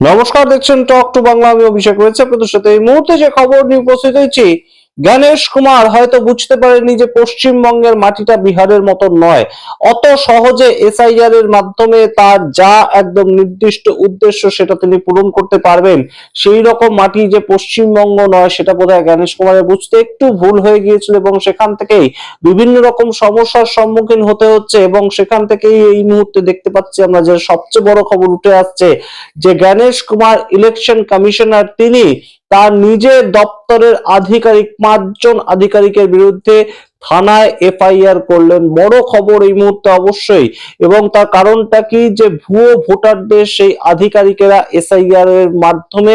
নমস্কার, দেখছেন talk to Bangla. আমি অভিষেক রয়েছে আপনাদের সাথে। এই মুহূর্তে যে খবর নিয়ে উপস্থিত হয়েছি, গণেশ কুমার হয়তো বুঝতে পারেনি যে পশ্চিমবঙ্গের মাটিটা বিহারের মতো নয়। অত সহজে এসআইআর এর মাধ্যমে তার যা একদম নির্দিষ্ট উদ্দেশ্য সেটা তিনি পূরণ করতে পারবেন, সেই রকম মাটি যে পশ্চিমবঙ্গ নয় সেটা বোধহয় গণেশ কুমারের বুঝতে একটু ভুল হয়ে গিয়েছিল, এবং সেখান থেকেই বিভিন্ন রকম সমস্যার সম্মুখীন হতে হচ্ছে। এবং সেখান থেকেই এই মুহূর্তে দেখতে পাচ্ছি আমরা যে সবচেয়ে বড় খবর উঠে আসছে যে গণেশ কুমার ইলেকশন কমিশনার তিনি তার নিজের দপ্তরের আধিকারিক 5 জন আধিকারিকের বিরুদ্ধে থানায় এফআইআর করলেন। বড় খবর এই মুহূর্তে অবশ্যই। এবং তার কারণটা কি, যে ভুয়ো ভোটারদের সেই আধিকারিকেরা এসআইআর এর মাধ্যমে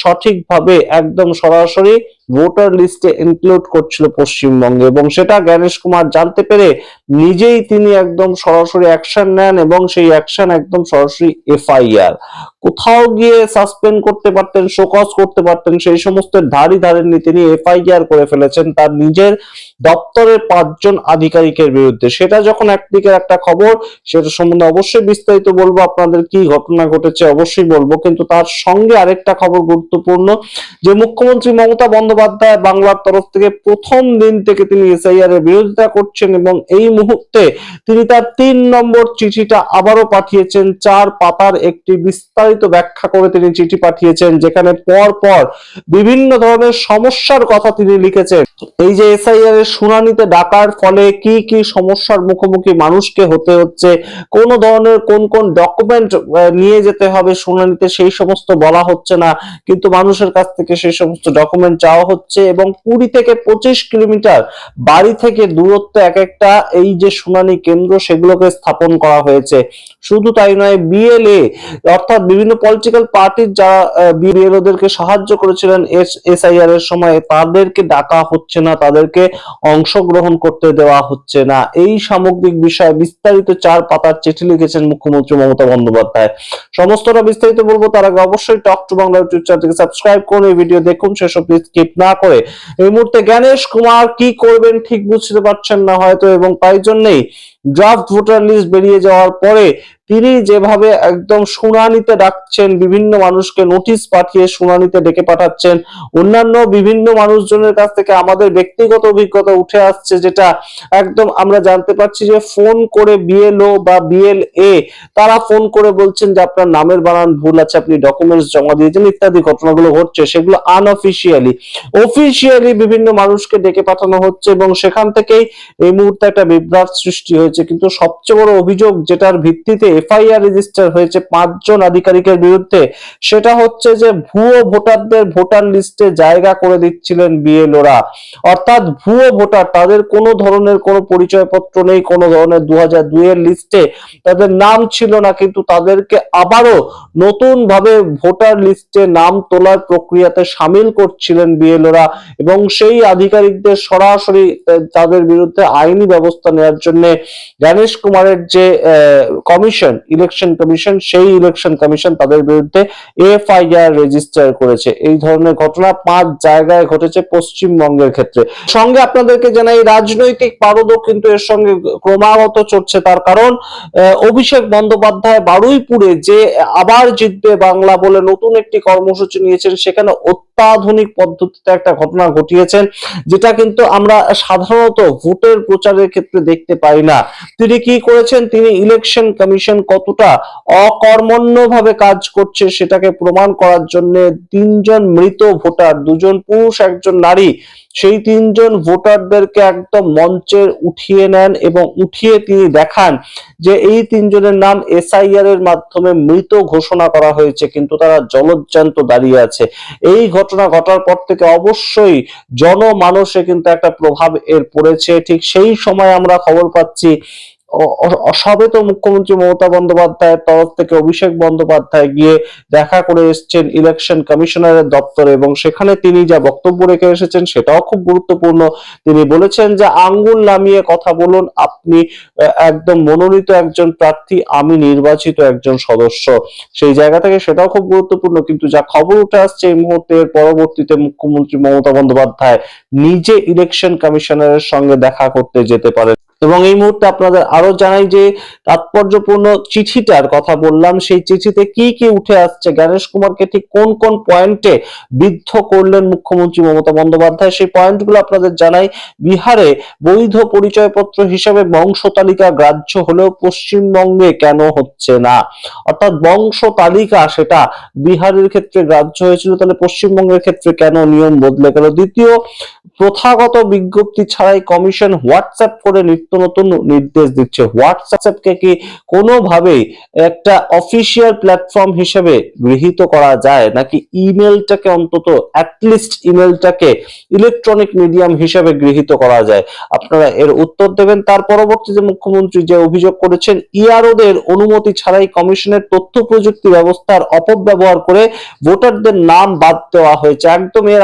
সঠিকভাবে একদম সরাসরি ভোটার লিস্টে ইনক্লুড করছিল পশ্চিমবঙ্গে, এবং সেটা গণেশ কুমার জানতে পেরে নিজেই তিনি একদম সরাসরি অ্যাকশন নেন, এবং সেই অ্যাকশন একদম সরাসরি এফআইআর। কোথাও গিয়ে সাসপেন্ড করতে পারতেন, শোকজ করতে পারতেন, সেই সমস্ত ধারই ধারেননি। তিনি এফআইআর করে ফেলেছেন তার নিজের দপ্তরের 5 জন আধিকারিকের বিরুদ্ধে। সেটা যখন একদিকের একটা খবর, সেটা সম্বন্ধে অবশ্যই বিস্তারিত বলবো, আপনাদের কি ঘটনা ঘটেছে অবশ্যই বলবো। কিন্তু তার সঙ্গে আরেকটা খবর গুরুত্বপূর্ণ, যে মুখ্যমন্ত্রী মমতা বন্দ্যোপাধ্যায় বাংলার তরফ থেকে প্রথম দিন থেকে তিনি এসআইআর এর বিরোধিতা করছেন, এবং এই মুহূর্তে তিনি তার 3 নম্বর চিঠিটা আবারও পাঠিয়েছেন। 4 পাতার একটি বিস্তারিত ব্যাখ্যা করে তিনি চিঠি পাঠিয়েছেন, যেখানে পর পর বিভিন্ন ধরনের সমস্যার কথা তিনি লিখেছেন। এই যে এসআইআর এর শুনানিতে ডাকার ফলে কি কি সমস্যার মুখোমুখি মানুষকে হতে হচ্ছে, কোন ধরনের কোন কোন ডকুমেন্ট নিয়ে যেতে হবে শুনানিতে, সেই সমস্ত বলা হচ্ছে না, কিন্তু মানুষের কাছ থেকে সেই সমস্ত ডকুমেন্ট চাওয়া হচ্ছে। এবং 20 থেকে 25 কিলোমিটার বাড়ি থেকে দূরত্ব এক একটা এই যে শুনানি কেন্দ্র, সেগুলোকে স্থাপন করা হয়েছে। শুধু তাই নয়, বিএলএ অর্থাৎ বিভিন্ন পলিটিক্যাল পার্টির যারা বিএলওদেরকে সাহায্য করেছিলেন এসআইআর এর সময়, তাদেরকে ডাকা হচ্ছে না, তাদেরকে অংশগ্রহণ করতে দেওয়া হচ্ছে না। এই সামগ্রিক বিষয়ে বিস্তারিত 4 পাতার চিঠি লিখেছেন মুখ্যমন্ত্রী মমতা বন্দ্যোপাধ্যায়। সমস্তটা বিস্তারিত বলবো, তার আগে অবশ্যই টক টু বাংলা ইউটিউব চ্যানেলটিকে সাবস্ক্রাইব করুন, এই ভিডিও দেখুন শেষ অবধি স্কিপ না করে। এই মুহূর্তে গণেশ কুমার কি করবেন ঠিক বুঝতে পারছেন না হয়তো, এবং তাই জন্যই ড্রাফট ভোটার লিস্ট বেরিয়ে যাওয়ার পরে তিনি যেভাবে একদম শুনানিতে ডাকছেন, বিভিন্ন মানুষকে নোটিশ পাঠিয়ে শুনানিতে ডেকে পাঠাচ্ছেন। অন্যান্য বিভিন্ন মানুষজনের কাছ থেকে আমাদের ব্যক্তিগত অভিজ্ঞতা উঠে আসছে, যেটা একদম আমরা জানতে পারছি যে ফোন করে বিএলও বা বিএলএ তারা ফোন করে বলছেন যে আপনার নামের বানান ভুল আছে, আপনি ডকুমেন্টস জমা দিয়েছেন, ইত্যাদি ঘটনাগুলো ঘটছে। সেগুলো আনঅফিসিয়ালি, অফিসিয়ালি বিভিন্ন মানুষকে ডেকে পাঠানো হচ্ছে, এবং সেখান থেকেই এই মুহূর্তে একটা বিভ্রাট সৃষ্টি হয়েছে। কিন্তু সবচেয়ে বড় অভিযোগ যেটার ভিত্তিতে এফআইআর রেজিস্টার হয়েছে 5 জন আধিকারিকের বিরুদ্ধে, সেটা হচ্ছে যে ভুয়ো ভোটারদের ভোটার লিস্টে জায়গা করে দিচ্ছিলেন বিএলওরা। অর্থাৎ ভুয়ো ভোটার, তাদের কোনো ধরনের কোনো পরিচয়পত্র নেই, কোনো ধরনের 2002 এর লিস্টে তাদের নাম ছিল না, কিন্তু তাদেরকে আবারও নতুন ভাবে ভোটার লিস্টে নাম তোলার প্রক্রিয়াতে সামিল করছিলেন বিএলওরা। এবং সেই আধিকারিকদের সরাসরি তাদের বিরুদ্ধে আইনি ব্যবস্থা নেওয়ার জন্য গণেশ কুমারের যে কমিশন, ইলেকশন কমিশন, সেই ইলেকশন কমিশন তাদের বিরুদ্ধে এফআইআর রেজিস্টার করেছে। এই ধরনের ঘটনা 5 জায়গায় ঘটেছে পশ্চিমবঙ্গের ক্ষেত্রে। সঙ্গে আপনাদেরকে জানাই, রাজনৈতিক পারদও কিন্তু এর সঙ্গে ক্রমাগত চড়ছে। তার কারণ অভিষেক বন্দ্যোপাধ্যায় বারুইপুরে যে আবার জিতবে বাংলা বলে নতুন একটি কর্মসূচি নিয়েছেন, সেখানে অত্যাধুনিক পদ্ধতিতে একটা ঘটনা ঘটিয়েছেন, যেটা কিন্তু আমরা সাধারণত ভোটের প্রচারের ক্ষেত্রে দেখতে পাই না। তিনি কি করেছেন, তিনি ইলেকশন কমিশন কতটা অকর্মণ্যভাবে কাজ করছে সেটাকে প্রমাণ করার জন্য 3 জন মৃত ভোটার, 2 জন পুরুষ 1 জন নারী, সেই 3 জন ভোটারদেরকে একদম মঞ্চে উঠিয়ে নেন, এবং উঠিয়ে তিনি দেখান যে এই 3 জনের নাম এসআইআর এর মাধ্যমে মৃত ঘোষণা করা হয়েছে, কিন্তু তারা জলজ্যান্ত দাঁড়িয়ে আছে। এই ঘটনা ঘটার পর থেকে অবশ্যই জনমানসে কিন্তু একটা প্রভাব এর পড়েছে। ঠিক সেই সময় আমরা খবর পাচ্ছি সবে তো মুখ্যমন্ত্রী মমতা বন্দ্যোপাধ্যায়ের তরফ থেকে অভিষেক বন্দ্যোপাধ্যায় গিয়ে দেখা করে এসেছেন ইলেকশন কমিশনারের দপ্তরে, এবং সেখানে তিনি যা বক্তব্য রেখে এসেছেন সেটাও খুব গুরুত্বপূর্ণ। তিনি বলেছেন যে আঙ্গুল নামিয়ে কথা বলুন, আপনি একদম মনোনীত একজন প্রার্থী, আমি নির্বাচিত একজন সদস্য। সেই জায়গা থেকে সেটাও খুব গুরুত্বপূর্ণ। কিন্তু যা খবর উঠে আসছে এই মুহূর্তে, পরবর্তীতে মুখ্যমন্ত্রী মমতা বন্দ্যোপাধ্যায় নিজে ইলেকশন কমিশনারের সঙ্গে দেখা করতে যেতে পারেন। এবং এই মুহূর্তে আপনাদের আরো জানাই যে তাৎপর্যপূর্ণ চিঠিটার কথা বললাম, সেই চিঠিতে কি কি উঠে আসছে, গণেশ কুমারকে ঠিক কোন কোন পয়েন্টে বিদ্ধ করলেন মুখ্যমন্ত্রী মমতা বন্দ্যোপাধ্যায়, সেই পয়েন্টগুলো আপনাদের জানাই। বিহারে বৈধ পরিচয়পত্র হিসেবে বংশ তালিকা গ্রাহ্য হলেও পশ্চিমবঙ্গে কেন হচ্ছে না? অর্থাৎ বংশ তালিকা সেটা বিহারের ক্ষেত্রে গ্রাহ্য হয়েছিল, তাহলে পশ্চিমবঙ্গের ক্ষেত্রে কেন নিয়ম বদলে গেল? দ্বিতীয়, প্রথাগত বিজ্ঞপ্তি ছাড়াই কমিশন হোয়াটসঅ্যাপ করে নিত্য নতুন নির্দেশ দিচ্ছে। হোয়াটসঅ্যাপকে কি কোনোভাবেই একটা অফিসিয়াল প্ল্যাটফর্ম হিসেবে গৃহীত করা যায়, নাকি ইমেলটাকে অন্তত অ্যাটলিস্ট ইমেলটাকে ইলেকট্রনিক মিডিয়াম হিসেবে গৃহীত করা যায়? আপনারা এর উত্তর দেবেন। তার পরবর্তীতে মুখ্যমন্ত্রী যে অভিযোগ করেছেন, ইআরওদের অনুমতি ছাড়াই কমিশনের তথ্য প্রযুক্তি ব্যবস্থার অপব্যবহার করে ভোটারদের নাম বাদ দেওয়া হয়েছে। একদম এর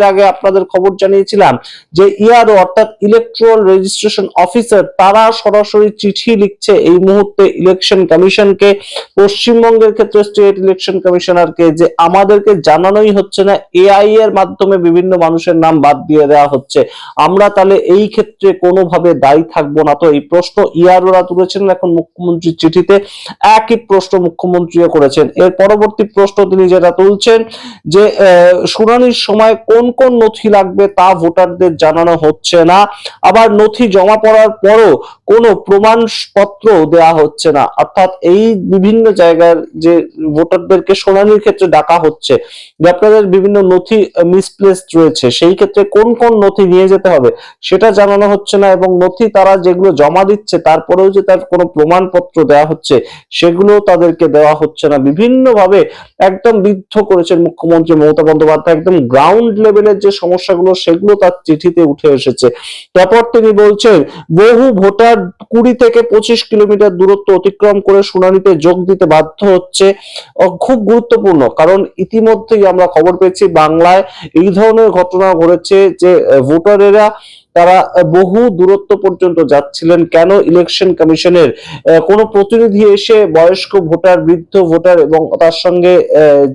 আগে আপনাদের খবর জানিয়েছিলাম যে ইআরও অর্থাৎ ইলেকট্রাল রেজিস্ট্রেশন অফিসার, তারা সরাসরি চিঠি লিখছে এই মুহূর্তে ইলেকশন কমিশনকে, পশ্চিমবঙ্গের ক্ষেত্রে স্টেট ইলেকশন কমিশনারকে, যে আমাদেরকে জানানোই হচ্ছে না, এআই এর মাধ্যমে বিভিন্ন মানুষের নাম বাদ দিয়ে দেওয়া হচ্ছে, আমরা তাহলে এই ক্ষেত্রে কোনোভাবে দায়ী থাকবো না? তো এই প্রশ্ন ইআরওরা তুলেছেন এখন মুখ্যমন্ত্রীর চিঠিতে, একই প্রশ্ন মুখ্যমন্ত্রীও করেছেন। এর পরবর্তী প্রশ্ন তিনি যেটা তুলছেন যে শুনানির সময় কোন কোন নথি লাগবে তা ভোটারদের জানানো হচ্ছে না, আবার নথি জমা পড়ার পরও কোনো প্রমাণপত্র দেওয়া হচ্ছে না। অর্থাৎ এই বিভিন্ন জায়গার যে ভোটারদেরকে শুনানির ক্ষেত্রে ডাকা হচ্ছে, যে আপনাদের বিভিন্ন নথি মিসপ্লেসড রয়েছে, সেই ক্ষেত্রে কোন কোন নথি নিয়ে যেতে হবে সেটা জানানো হচ্ছে না, এবং নথি তারা যেগুলো জমা দিচ্ছে তারপরেও যে তার কোনো প্রমাণপত্র দেওয়া হচ্ছে সেগুলো তাদেরকে দেওয়া হচ্ছে না। বিভিন্নভাবে একদম বিদ্ধ করেছেন মুখ্যমন্ত্রী মমতা বন্দ্যোপাধ্যায়। একদম গ্রাউন্ড লেভেলের যে সমস্যাগুলো সেগুলো তার চিঠিতে উঠে এসেছে। তারপর তিনি বলছেন, বহু ভোটার 20 থেকে 25 কিলোমিটার দূরত্ব অতিক্রম করে শুনানিতে যোগ দিতে বাধ্য হচ্ছে। খুব গুরুত্বপূর্ণ, কারণ ইতিমধ্যেই আমরা খবর পেয়েছি বাংলায় এই ধরনের ঘটনা ঘটেছে যে ভোটারেরা তারা বহু দূরত্ব পর্যন্ত যাচ্ছিলেন। কেন ইলেকশন কমিশনের কোনো প্রতিনিধি এসে বয়স্ক ভোটার, বৃদ্ধ ভোটার এবং তার সঙ্গে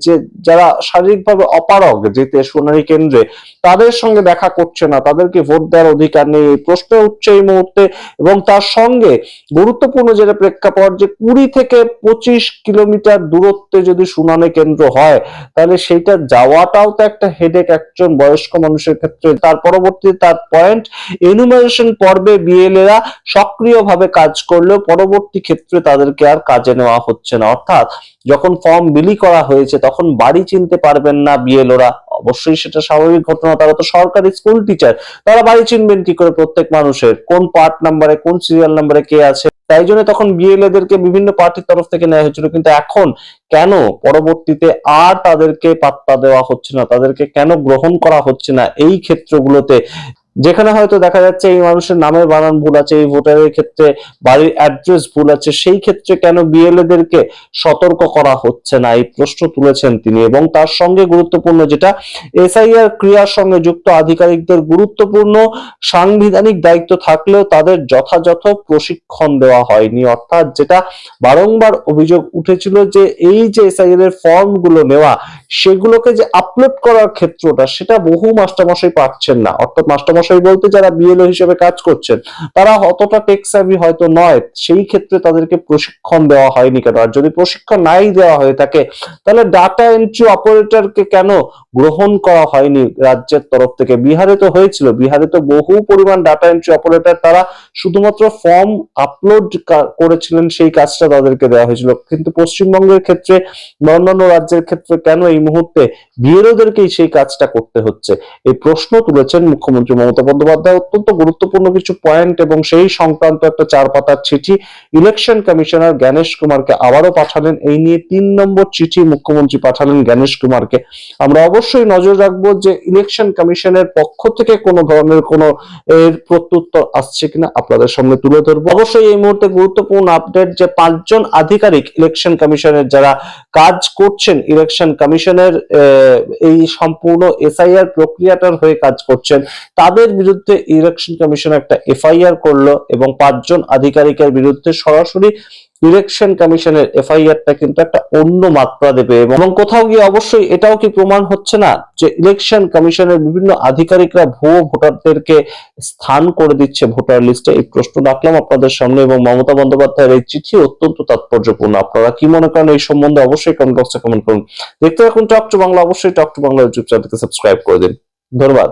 যে যারা শারীরিকভাবে অপারগ যেতে শুনানি কেন্দ্রে, তাদের সঙ্গে দেখা করছে না, তাদেরকে ভোট দেওয়ার অধিকার নেই, এই প্রশ্ন উঠছে এই মুহূর্তে। এবং তার সঙ্গে গুরুত্বপূর্ণ যেটা প্রেক্ষাপট, যে 20 থেকে 25 কিলোমিটার দূরত্বে যদি শুনানি কেন্দ্র হয়, তাহলে সেইটা যাওয়াটাও তো একটা হেডেক একজন বয়স্ক মানুষের ক্ষেত্রে। তার পরবর্তীতে তার পয়েন্ট, এনুমারেশন পর্বে বিএলএরা সক্রিয়ভাবে কাজ করলেও পরবর্তী ক্ষেত্রে তাদেরকে আর কাজে নেওয়া হচ্ছে না। অর্থাৎ যখন ফর্ম বিলি করা হয়েছে তখন বাড়ি চিনতে পারবেন না বিএলওরা, অবশ্যই সেটা স্বাভাবিক ঘটনা, তারা তো সরকারি স্কুল টিচার, তারা বাড়ি চিনবেন কি করে প্রত্যেক মানুষের, কোন পার্ট নাম্বারে কোন সিরিয়াল নাম্বারে কে আছে? তাই জন্য তখন বিএলএদেরকে বিভিন্ন পার্টির তরফ থেকে নেওয়া হয়েছিল। কিন্তু এখন কেন পরবর্তীতে আর তাদেরকে পাত্তা দেওয়া হচ্ছে না, তাদেরকে কেন গ্রহণ করা হচ্ছে না এই ক্ষেত্রগুলোতে, যেখানে হয়তো দেখা যাচ্ছে এই মানুষের নামের বানান ভুল আছে, এই ভোটারের ক্ষেত্রে বাড়ির অ্যাড্রেস ভুল আছে, সেই ক্ষেত্রে কেন বিএলএদেরকে সতর্ক করা হচ্ছে না? এই প্রশ্ন তুলেছেন তিনি। এবং তার সঙ্গে গুরুত্বপূর্ণ যেটা, এসআইআর ক্রিয়ার সঙ্গে যুক্ত আধিকারিকদের গুরুত্বপূর্ণ সাংবিধানিক দায়িত্ব থাকলেও তাদের যথাযথ প্রশিক্ষণ দেওয়া হয়নি। অর্থাৎ যেটা বারংবার অভিযোগ উঠেছিল, যে এই যে এসআইআর এর ফর্ম গুলো নেওয়া, সেগুলোকে যে আপলোড করার ক্ষেত্রটা, সেটা বহু মাস্টারমশাই পাচ্ছেন না। অর্থাৎ মাস্টারমশাই বলতে যারা বিএলও হিসেবে কাজ করছেন, তারা অতটা টেক সেভি হয়তো নয়, সেই ক্ষেত্রে তাদেরকে প্রশিক্ষণ দেওয়া হয়নি কেন? আর যদি প্রশিক্ষণ নাই দেওয়া হয়ে থাকে, তাহলে ডাটা এন্ট্রি অপারেটরকে কেন গ্রহণ করা হয়নি রাজ্যের তরফ থেকে? বিহারে তো হয়েছিল, বিহারে তো বহু পরিমাণ ডাটা এন্ট্রি অপারেটর, তারা শুধুমাত্র ফর্ম আপলোড করেছিলেন, সেই কাজটা তাদেরকে দেওয়া হয়েছিল। কিন্তু পশ্চিমবঙ্গের ক্ষেত্রে বা অন্যান্য রাজ্যের ক্ষেত্রে কেন এই মুহূর্তে বিএলওদেরকেই সেই কাজটা করতে হচ্ছে? এই প্রশ্ন তুলেছেন মুখ্যমন্ত্রী মমতা বন্দ্যোপাধ্যায়। অত্যন্ত গুরুত্বপূর্ণ কিছু পয়েন্ট এবং সেই সংক্রান্ত একটা 4 পাতার চিঠি ইলেকশন কমিশনার গণেশ কুমারকে আবারও পাঠালেন। এই নিয়ে 3 নম্বর চিঠি মুখ্যমন্ত্রী পাঠালেন গণেশ কুমারকে। আমরা অবশ্যই নজর রাখবো যে ইলেকশন কমিশনের পক্ষ থেকে কোনো ধরনের কোনো এর প্রত্যুত্তর আসছে কিনা, আপনাদের সামনে তুলে ধরবো। অবশ্যই এই মুহূর্তে গুরুত্বপূর্ণ আপডেট, যে 5 জন আধিকারিক ইলেকশন কমিশনের যারা কাজ করছেন, ইলেকশন কমিশনের এই সম্পূর্ণ এসআইআর প্রক্রিয়াটার হয়ে কাজ করছেন, তাদের বিরুদ্ধে ইলেকশন কমিশন একটা এফআইআর করলো এবং 5 জন আধিকারিকের বিরুদ্ধে সরাসরি ইলেকশন কমিশনের এফআইআরটা কিন্তু একটা অন্য মাত্রা দেবে। এবং কোথাও গিয়ে অবশ্যই এটাও কি প্রমাণ হচ্ছে না যে ইলেকশন কমিশনের বিভিন্ন আধিকারিকরা ভুয়ো ভোটারদেরকে স্থান করে দিচ্ছে ভোটার লিস্টে? এই প্রশ্ন রাখলাম আপনাদের সামনে, এবং মমতা বন্দ্যোপাধ্যায়ের এই চিঠি অত্যন্ত তাৎপর্যপূর্ণ। আপনারা কি মনে করেন এই সম্বন্ধে অবশ্যই কমেন্ট বক্সে কমেন্ট করুন। দেখতে থাকুন টক টু বাংলা, অবশ্যই টক টু বাংলা ইউটিউব চ্যানেলকে সাবস্ক্রাইব করে দিন। ধন্যবাদ।